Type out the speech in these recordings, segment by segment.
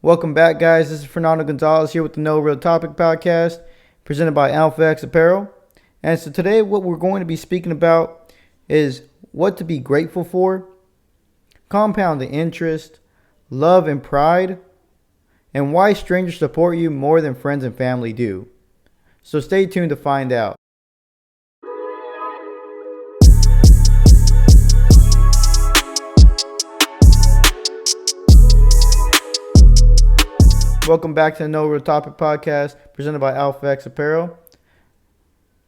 Welcome back, guys. This is Fernando Gonzalez here with the No Real Topic podcast, presented by Alpha X Apparel. And so today, what we're going to be speaking about is what to be grateful for, compounding interest, love and pride, and why strangers support you more than friends and family do. So stay tuned to find out. Welcome back to the No Real Topic podcast, presented by Alpha X Apparel.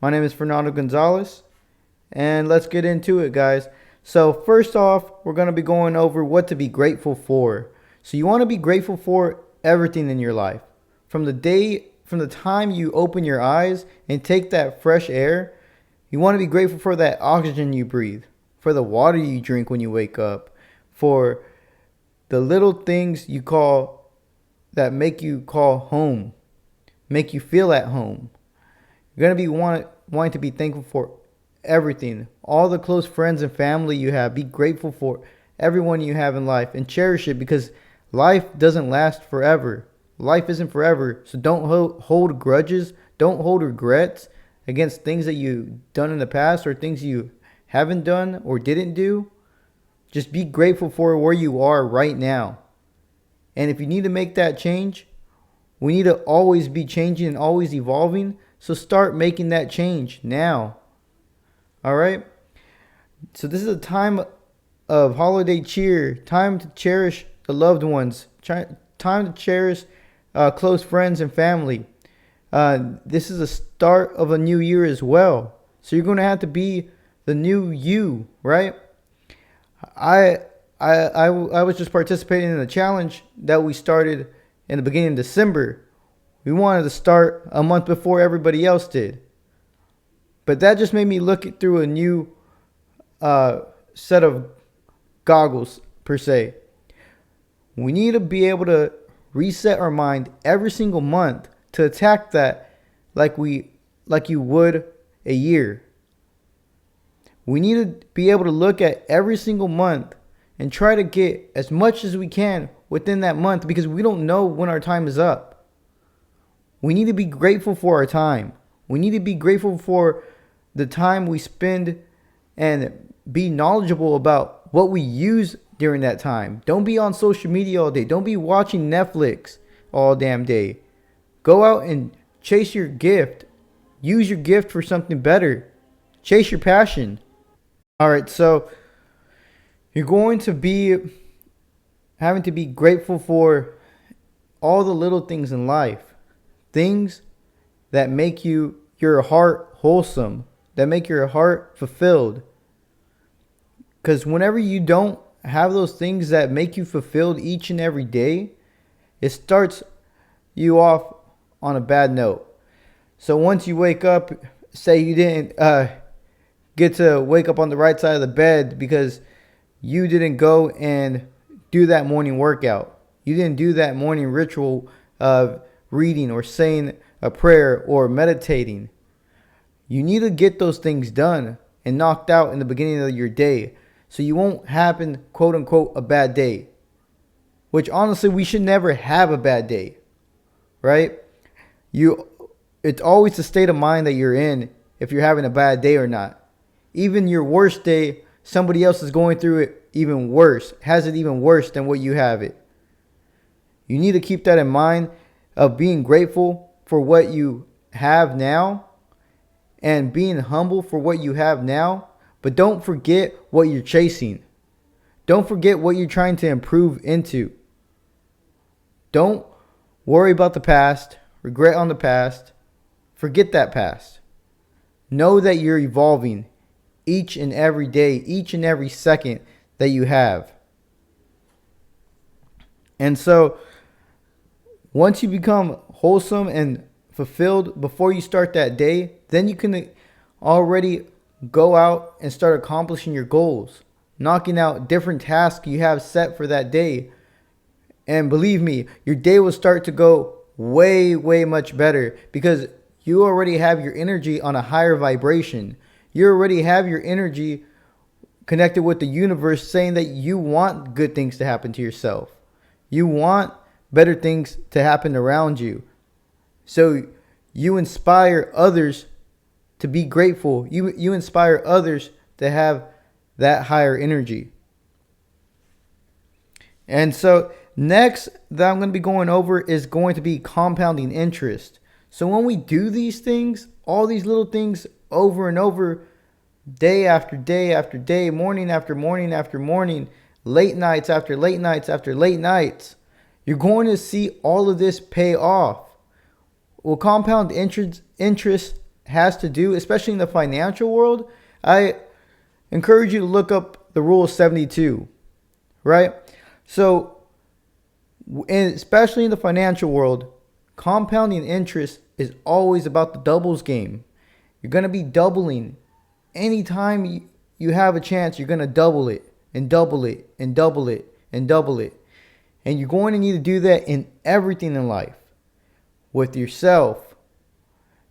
My name is Fernando Gonzalez, and let's get into it, guys. So first off, we're going to be going over what to be grateful for. So you want to be grateful for everything in your life. From the time you open your eyes and take that fresh air, you want to be grateful for that oxygen you breathe, for the water you drink when you wake up, for the little things that make you call home, make you feel at home. You're going to be wanting to be thankful for everything, all the close friends and family you have. Be grateful for everyone you have in life and cherish it, because life doesn't last forever. Life isn't forever, so don't hold grudges, don't hold regrets against things that you've done in the past or things you haven't done or didn't do. Just be grateful for where you are right now. And if you need to make that change, we need to always be changing and always evolving. So start making that change now. All right? So this is a time of holiday cheer, time to cherish the loved ones, time to cherish close friends and family. This is the start of a new year as well. So you're going to have to be the new you, right? I was just participating in a challenge that we started in the beginning of December. We wanted to start a month before everybody else did. But that just made me look it through a new set of goggles, per se. We need to be able to reset our mind every single month to attack that like you would a year. We need to be able to look at every single month and try to get as much as we can within that month, because we don't know when our time is up. We need to be grateful for our time. We need to be grateful for the time we spend and be knowledgeable about what we use during that time. Don't be on social media all day. Don't be watching Netflix all damn day. Go out and chase your gift. Use your gift for something better. Chase your passion. All right, so you're going to be having to be grateful for all the little things in life. Things that make your heart wholesome, that make your heart fulfilled. Because whenever you don't have those things that make you fulfilled each and every day, it starts you off on a bad note. So once you wake up, say you didn't get to wake up on the right side of the bed because you didn't go and do that morning workout. You didn't do that morning ritual of reading or saying a prayer or meditating. You need to get those things done and knocked out in the beginning of your day, so you won't happen, quote unquote, a bad day. Which honestly, we should never have a bad day, right? It's always the state of mind that you're in if you're having a bad day or not. Even your worst day, somebody else is going through it even worse, has it even worse than what you have it. You need to keep that in mind of being grateful for what you have now and being humble for what you have now. But don't forget what you're chasing. Don't forget what you're trying to improve into. Don't worry about the past, regret on the past. Forget that past. Know that you're evolving each and every day, each and every second that you have. And so once you become wholesome and fulfilled before you start that day, then you can already go out and start accomplishing your goals, knocking out different tasks you have set for that day. And believe me, your day will start to go way, way much better, because you already have your energy on a higher vibration. You already have your energy connected with the universe, saying that you want good things to happen to yourself. You want better things to happen around you. So you inspire others to be grateful. You inspire others to have that higher energy. And so next that I'm going to be going over is going to be compounding interest. So when we do these things, all these little things over and over, day after day after day, morning after morning after morning, late nights after late nights after late nights, you're going to see all of this pay off. What compound interest has to do, especially in the financial world, I encourage you to look up the rule of 72, right? So, especially in the financial world, compounding interest is always about the doubles game. You're going to be doubling. Anytime you have a chance, you're going to double it and double it and double it and double it. And you're going to need to do that in everything in life. With yourself,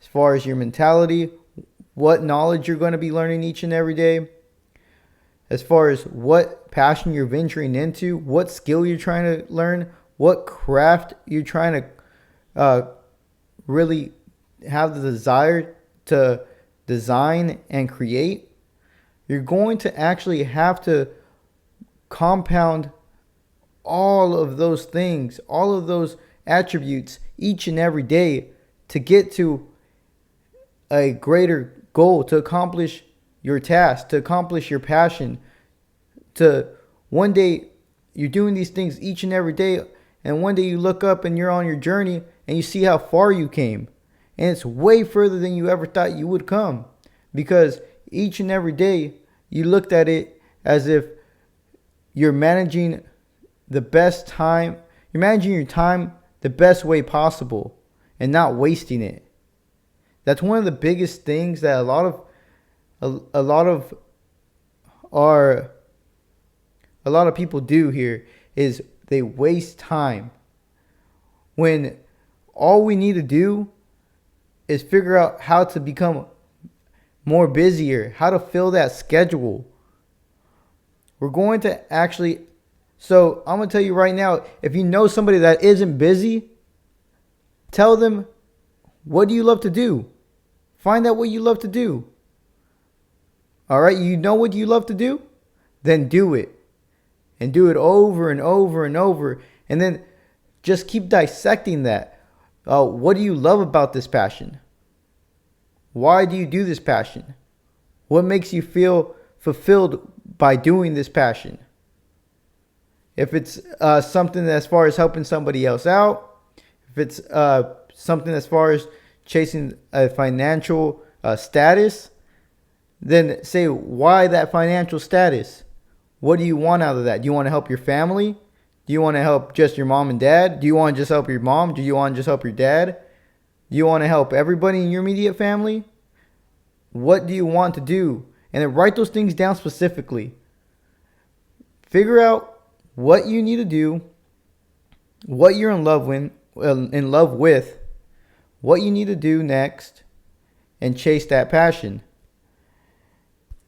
as far as your mentality, what knowledge you're going to be learning each and every day, as far as what passion you're venturing into, what skill you're trying to learn, what craft you're trying to really have the desire to design and create, you're going to actually have to compound all of those things, all of those attributes each and every day to get to a greater goal, to accomplish your task, to accomplish your passion, to one day you're doing these things each and every day, and one day you look up and you're on your journey and you see how far you came, and it's way further than you ever thought you would come, because each and every day you looked at it as if you're managing the best time, you're managing your time the best way possible and not wasting it. That's one of the biggest things that a lot of people do here, is they waste time, when all we need to do is figure out how to become more busier, how to fill that schedule. We're going to actually, so I'm going to tell you right now, if you know somebody that isn't busy, tell them, what do you love to do? Find out what you love to do. All right, you know what you love to do? Then do it. And do it over and over and over. And then just keep dissecting that. What do you love about this passion? Why do you do this passion? What makes you feel fulfilled by doing this passion? If it's something as far as helping somebody else out, if it's something as far as chasing a financial status, then say why that financial status. What do you want out of that? Do you want to help your family? Do you want to help just your mom and dad? Do you want to just help your mom? Do you want to just help your dad? Do you want to help everybody in your immediate family? What do you want to do? And then write those things down specifically. Figure out what you need to do, what you're in love with, what you need to do next, and chase that passion.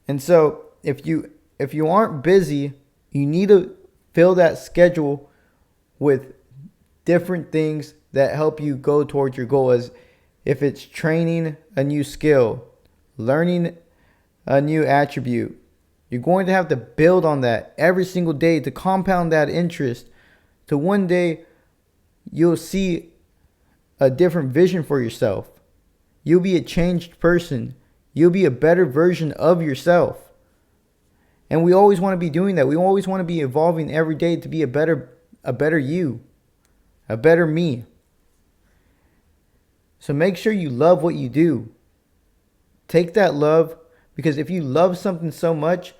And so if you aren't busy, you need to fill that schedule with different things that help you go towards your goal. As if it's training a new skill, learning a new attribute, you're going to have to build on that every single day to compound that interest, to one day you'll see a different vision for yourself. You'll be a changed person. You'll be a better version of yourself. And we always want to be doing that. We always want to be evolving every day to be a better you, a better me. So make sure you love what you do. Take that love, because if you love something so much,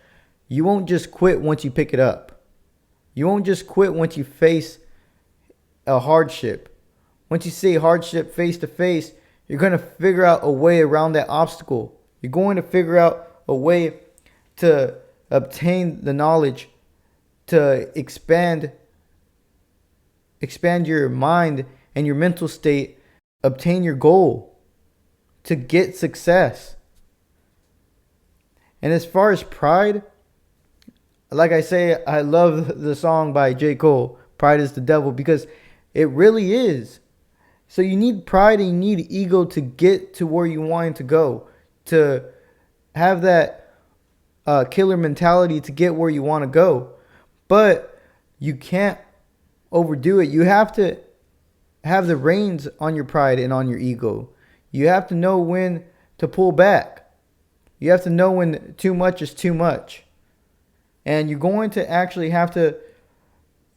you won't just quit once you pick it up. You won't just quit once you face a hardship. Once you see hardship face to face, you're going to figure out a way around that obstacle. You're going to figure out a way to obtain the knowledge, to expand your mind and your mental state, obtain your goal, to get success. And as far as pride, like I say, I love the song by J. Cole, Pride is the Devil, because It really is. So you need pride and you need ego to get to where you want to go, to have that killer mentality to get where you want to go. But you can't overdo it. You have to have the reins on your pride and on your ego. You have to know when to pull back. You have to know when too much is too much. And you're going to actually have to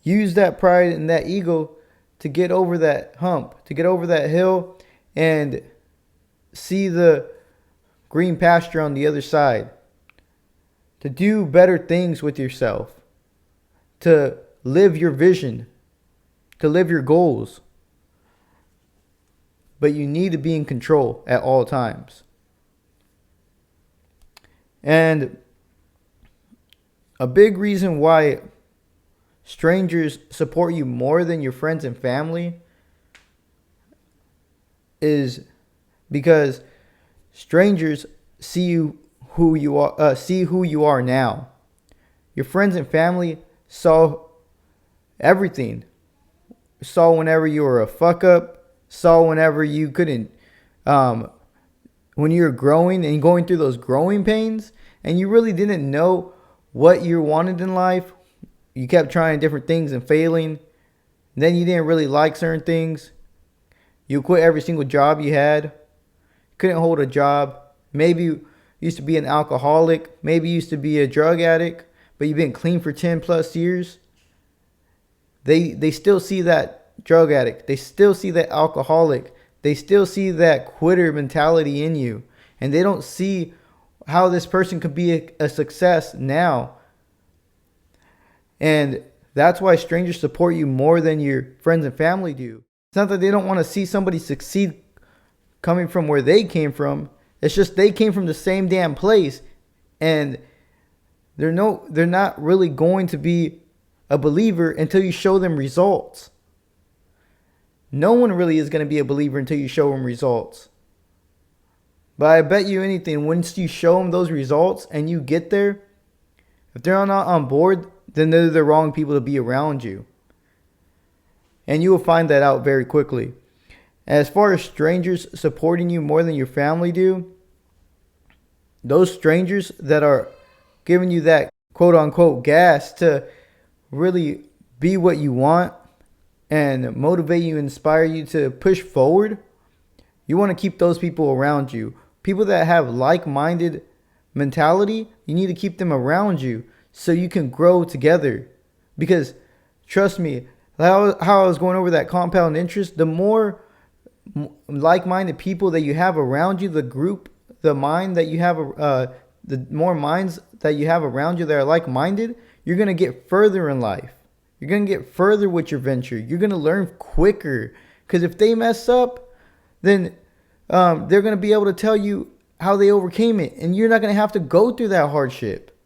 use that pride and that ego to get over that hump, to get over that hill and see the green pasture on the other side. To do better things with yourself. To live your vision. To live your goals. But you need to be in control at all times. And a big reason why strangers support you more than your friends and family is because strangers see who you are now. Your friends and family saw everything. Saw whenever you were a fuck up. Saw whenever you couldn't, when you were growing and going through those growing pains, and you really didn't know what you wanted in life. You kept trying different things and failing. Then you didn't really like certain things. You quit every single job you had. Couldn't hold a job. Maybe you used to be an alcoholic. Maybe you used to be a drug addict. But you've been clean for 10 plus years. They still see that drug addict. They still see that alcoholic. They still see that quitter mentality in you. And they don't see how this person could be a success now. And that's why strangers support you more than your friends and family do. It's not that they don't want to see somebody succeed coming from where they came from. It's just they came from the same damn place. And they're not really going to be a believer until you show them results. No one really is going to be a believer until you show them results. But I bet you anything, once you show them those results and you get there, if they're not on board, then they're the wrong people to be around you. And you will find that out very quickly. As far as strangers supporting you more than your family do, those strangers that are giving you that quote unquote gas to really be what you want and motivate you, inspire you to push forward, you want to keep those people around you. People that have like-minded mentality, you need to keep them around you so you can grow together. Because trust me, how I was going over that compound interest, the more like-minded people that you have around you, the more minds that you have around you that are like-minded, you're going to get further in life. You're going to get further with your venture. You're going to learn quicker. Because if they mess up, then they're going to be able to tell you how they overcame it. And you're not going to have to go through that hardship.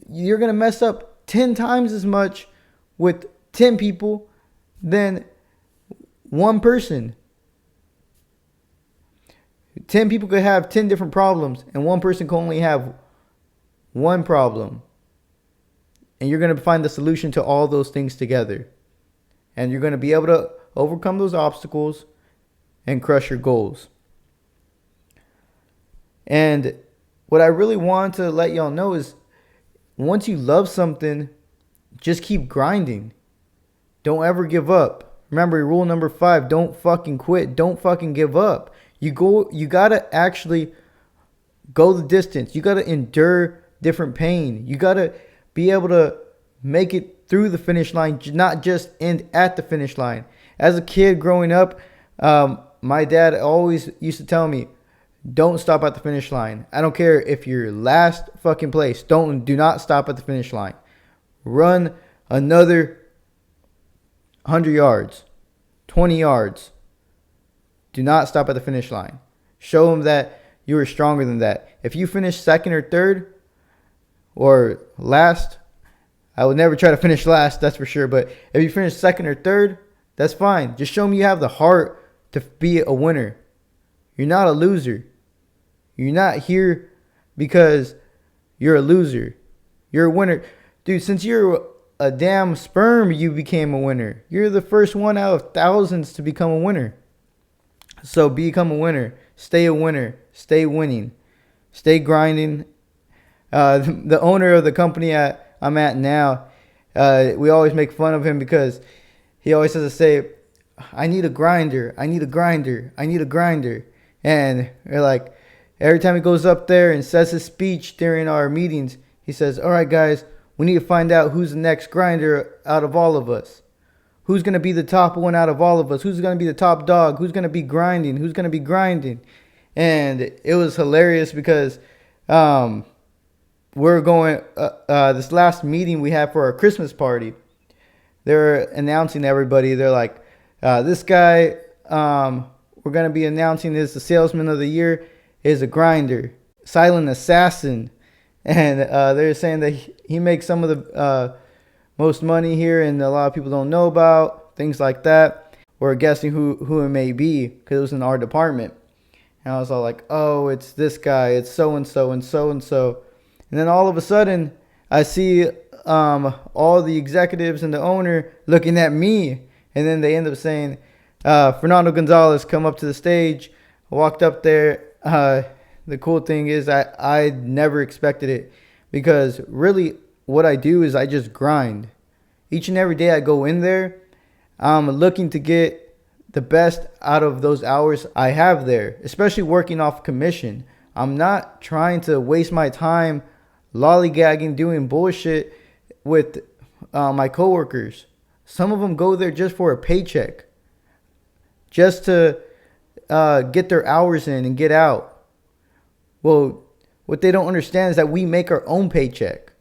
You're going to mess up 10 times as much with 10 people than one person. 10 people could have 10 different problems and one person can only have one problem. And you're going to find the solution to all those things together. And you're going to be able to overcome those obstacles and crush your goals. And what I really want to let y'all know is once you love something, just keep grinding. Don't ever give up. Remember rule number 5, don't fucking quit. Don't fucking give up. You got to actually go the distance. You got to endure different pain. You got to be able to make it through the finish line, not just end at the finish line. As a kid growing up, my dad always used to tell me, don't stop at the finish line. I don't care if you're last fucking place. Do not stop at the finish line. Run another 100 yards, 20 yards. Do not stop at the finish line. Show them that you are stronger than that. If you finish second or third or last, I would never try to finish last, that's for sure. But if you finish second or third, that's fine. Just show them you have the heart to be a winner. You're not a loser. You're not here because you're a loser. You're a winner. Dude, since you're a damn sperm, you became a winner. You're the first one out of thousands to become a winner. So become a winner. Stay a winner. Stay winning. Stay grinding. The owner of the company I'm at now, we always make fun of him because he always has to say, I need a grinder. I need a grinder. I need a grinder. And we're like, every time he goes up there and says his speech during our meetings, he says, all right, guys, we need to find out who's the next grinder out of all of us. Who's going to be the top one out of all of us? Who's going to be the top dog? Who's going to be grinding? Who's going to be grinding? And it was hilarious because we're going, this last meeting we had for our Christmas party, they're announcing everybody. They're like, this guy, we're going to be announcing is the salesman of the year is a grinder, silent assassin. And they're saying that he makes some of the most money here and a lot of people don't know about, things like that. We're guessing who it may be because it was in our department. And I was all like, oh, it's this guy, it's so-and-so and so-and-so. And then all of a sudden, I see all the executives and the owner looking at me. And then they end up saying, Fernando Gonzalez, come up to the stage. I walked up there. The cool thing is I never expected it because really what I do is I just grind. Each and every day I go in there, I'm looking to get the best out of those hours I have there, especially working off commission. I'm not trying to waste my time lollygagging, doing bullshit with my coworkers. Some of them go there just for a paycheck, just to get their hours in and get out. Well, what they don't understand is that we make our own paycheck.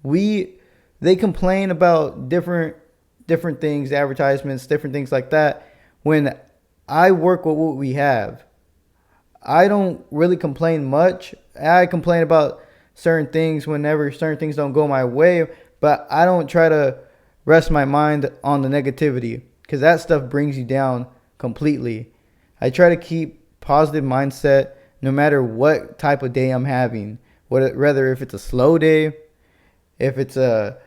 They complain about different things, advertisements, different things like that. When I work with what we have, I don't really complain much. I complain about certain things whenever certain things don't go my way, but I don't try to rest my mind on the negativity because that stuff brings you down completely. I try to keep positive mindset no matter what type of day I'm having, whether if it's a slow day, if it's a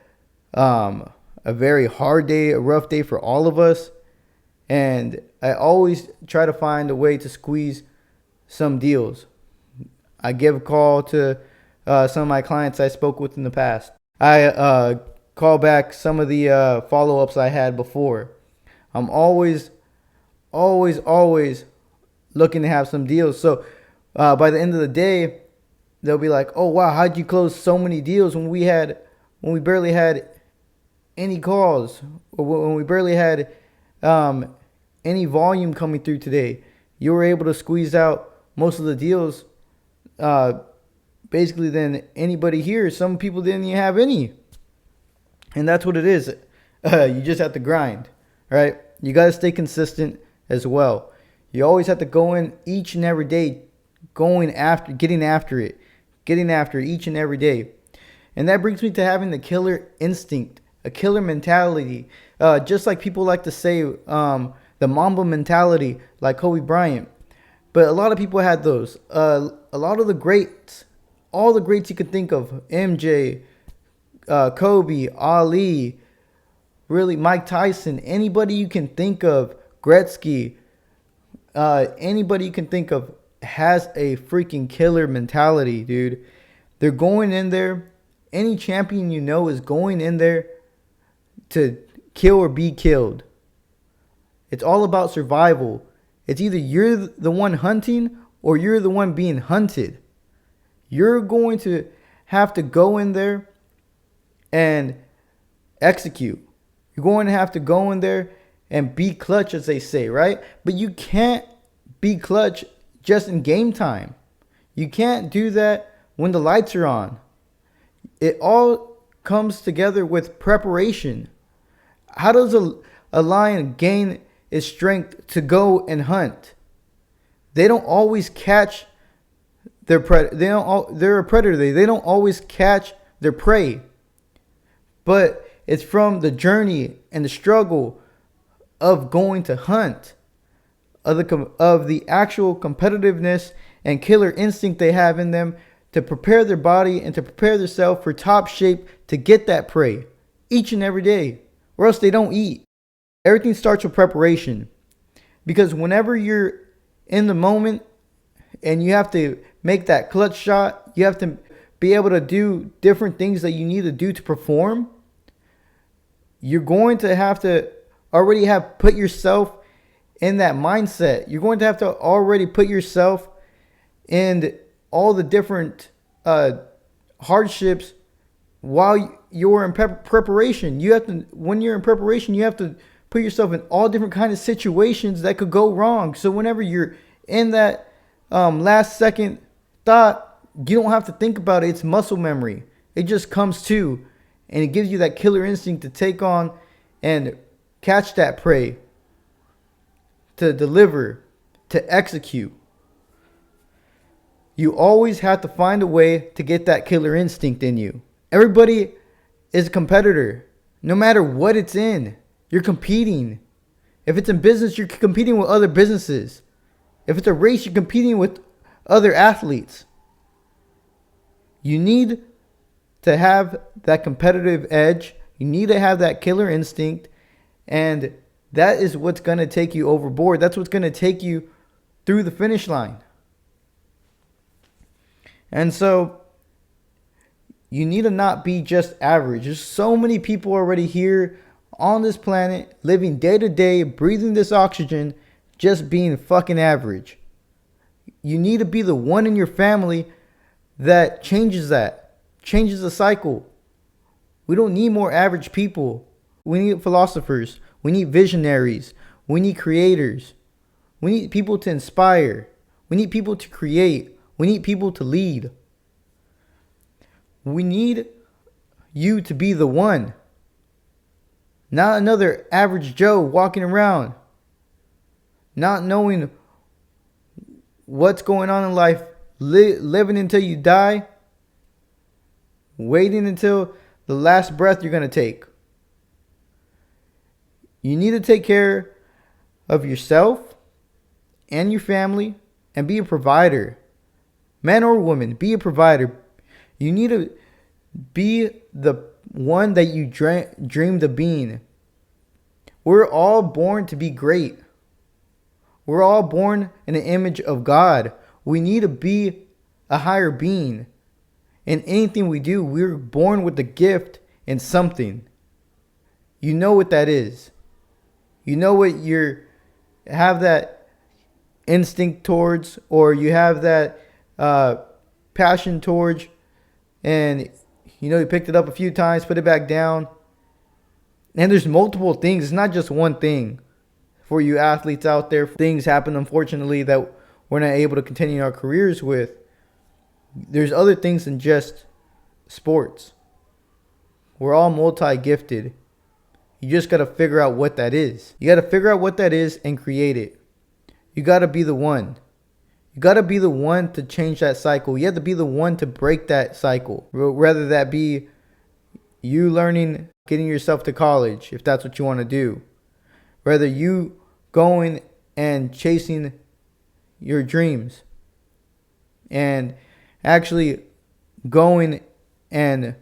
very hard day, a rough day for all of us. And I always try to find a way to squeeze some deals. I give a call to some of my clients I spoke with in the past. I call back some of the follow-ups I had before. I'm always looking to have some deals. So by the end of the day, they'll be like, oh, wow, how'd you close so many deals when we barely had any calls, or when we barely had any volume coming through today? You were able to squeeze out most of the deals basically than anybody here. Some people didn't even have any. And that's what it is. You just have to grind, right? You got to stay consistent as well. You always have to go in each and every day, getting after it each and every day. And that brings me to having the killer instinct, a killer mentality. Just like people like to say, the Mamba mentality, like Kobe Bryant. But a lot of people had those. A lot of the greats, all the greats you could think of, MJ, Kobe, Ali, really Mike Tyson, anybody you can think of, Gretzky, anybody you can think of has a freaking killer mentality, dude. They're going in there. Any champion you know is going in there to kill or be killed. It's all about survival. It's either you're the one hunting or you're the one being hunted. You're going to have to go in there and execute. You're going to have to go in there and be clutch, as they say, right? But you can't be clutch just in game time. You can't do that when the lights are on. It all comes together with preparation. How does a lion gain its strength to go and hunt? They don't always catch their predator. They're a predator. They don't always catch their prey. But it's from the journey and the struggle of going to hunt, of the actual competitiveness and killer instinct they have in them to prepare their body and to prepare themselves for top shape to get that prey. each and every day, or else they don't eat. Everything starts with preparation, because whenever you're in the moment and you have to make that clutch shot, you have to be able to do different things that you need to do to perform. You're going to have to already have put yourself in that mindset. You're going to have to already put yourself in all the different hardships while you're in preparation. You have to, when you're in preparation, you have to put yourself in all different kinds of situations that could go wrong. So whenever you're in that last second thought, you don't have to think about it. It's muscle memory. It just comes to, and it gives you that killer instinct to take on and catch that prey, to deliver, to execute. You always have to find a way to get that killer instinct in you. Everybody is a competitor, no matter what it's in. You're competing. If it's in business, you're competing with other businesses. If it's a race, you're competing with other athletes. You need to have that competitive edge. You need to have that killer instinct. And that is what's going to take you overboard. That's what's going to take you through the finish line. And so you need to not be just average. There's so many people already here on this planet, living day to day, breathing this oxygen, just being fucking average. You need to be the one in your family that changes the cycle. We don't need more average people. We need philosophers. We need visionaries. We need creators. We need people to inspire. We need people to create. We need people to lead. We need you to be the one. Not another average Joe walking around, not knowing what's going on in life, living until you die, waiting until the last breath you're going to take. You need to take care of yourself and your family and be a provider. Man or woman, be a provider. You need to be the one that you dreamed of being. We're all born to be great. We're all born in the image of God. We need to be a higher being. In anything we do, we're born with a gift in something. You know what that is. You know what you have that instinct towards, or you have that passion towards, and you know you picked it up a few times, put it back down. And there's multiple things. It's not just one thing. For you athletes out there, things happen, unfortunately, that we're not able to continue our careers with. There's other things than just sports. We're all multi-gifted. You just got to figure out what that is. You got to figure out what that is and create it. You got to be the one. You got to be the one to change that cycle. You have to be the one to break that cycle. Whether that be you learning, getting yourself to college, if that's what you want to do. Whether you going and chasing your dreams. And actually going and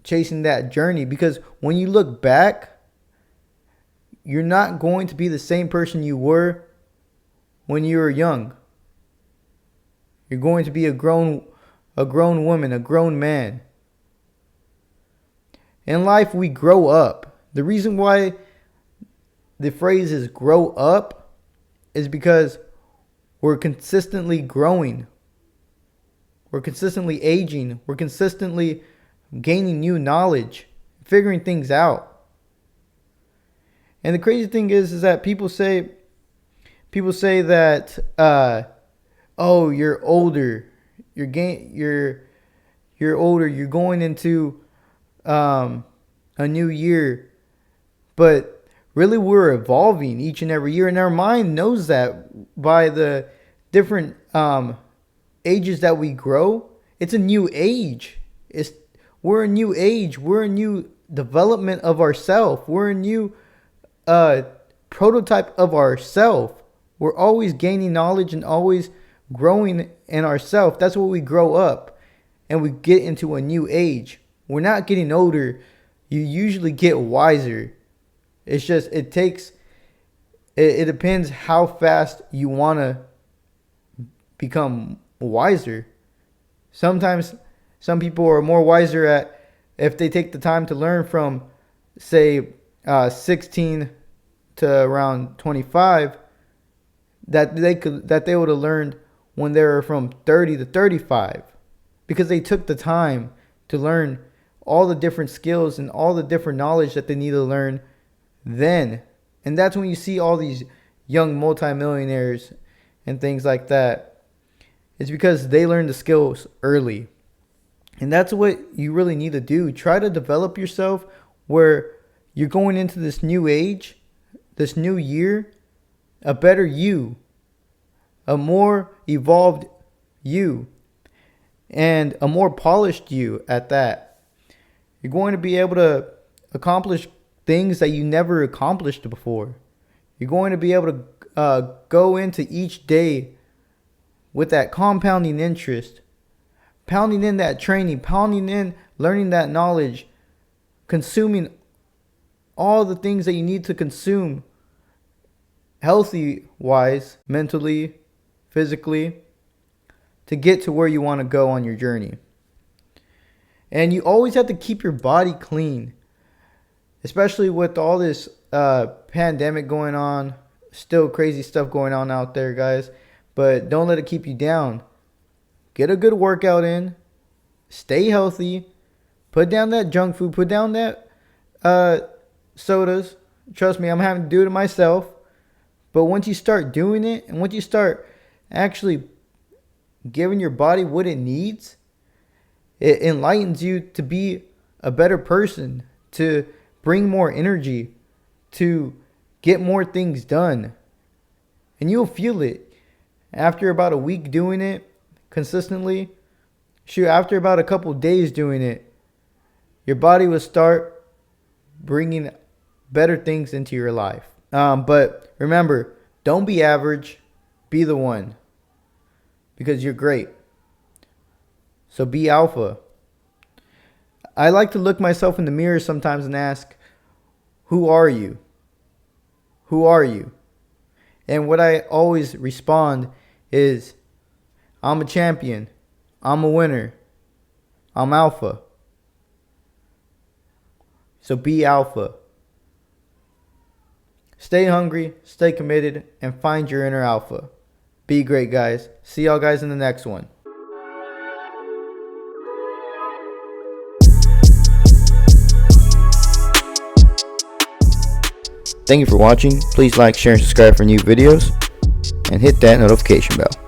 chasing that journey. Because when you look back, you're not going to be the same person you were when you were young. You're going to be a grown woman, a grown man. In life, we grow up. The reason why the phrase is grow up is because we're consistently growing. We're consistently aging. We're consistently gaining new knowledge, figuring things out. And the crazy thing is that people say that, oh, you're older. You're older. You're going into a new year. But really, we're evolving each and every year. And our mind knows that by the different ages that we grow. It's a new age. We're a new age. We're a new development of ourself. We're a new prototype of ourself. We're always gaining knowledge and always growing in ourself. That's what we grow up and we get into a new age. We're not getting older you usually get wiser. It's just, it depends how fast you want to become wiser. Sometimes some people are more wiser at, if they take the time to learn from, say, 16 to around 25, that they would have learned when they were from 30 to 35, because they took the time to learn all the different skills and all the different knowledge that they need to learn then. And that's when you see all these young multimillionaires and things like that. It's because they learned the skills early. And that's what you really need to do. Try to develop yourself where you're going into this new age, this new year, a better you, a more evolved you, and a more polished you at that. You're going to be able to accomplish things that you never accomplished before. You're going to be able to go into each day with that compounding interest, pounding in that training, pounding in learning that knowledge, consuming all the things that you need to consume, healthy wise, mentally, physically, to get to where you want to go on your journey. And you always have to keep your body clean, especially with all this pandemic going on. Still crazy stuff going on out there, guys. But don't let it keep you down. Get a good workout in. Stay healthy. Put down that junk food. Put down that sodas. Trust me, I'm having to do it myself. But once you start doing it, and once you start actually giving your body what it needs, it enlightens you to be a better person, to bring more energy, to get more things done. And you'll feel it. After about a week doing it consistently, after about a couple days doing it, your body will start bringing better things into your life. But remember, don't be average, be the one, because you're great. So be alpha. I like to look myself in the mirror sometimes and ask, who are you? Who are you? And what I always respond is, I'm a champion. I'm a winner. I'm alpha. So be alpha. Stay hungry, stay committed, and find your inner alpha. Be great, guys. See y'all guys in the next one. Thank you for watching. Please like, share, and subscribe for new videos. And hit that notification bell.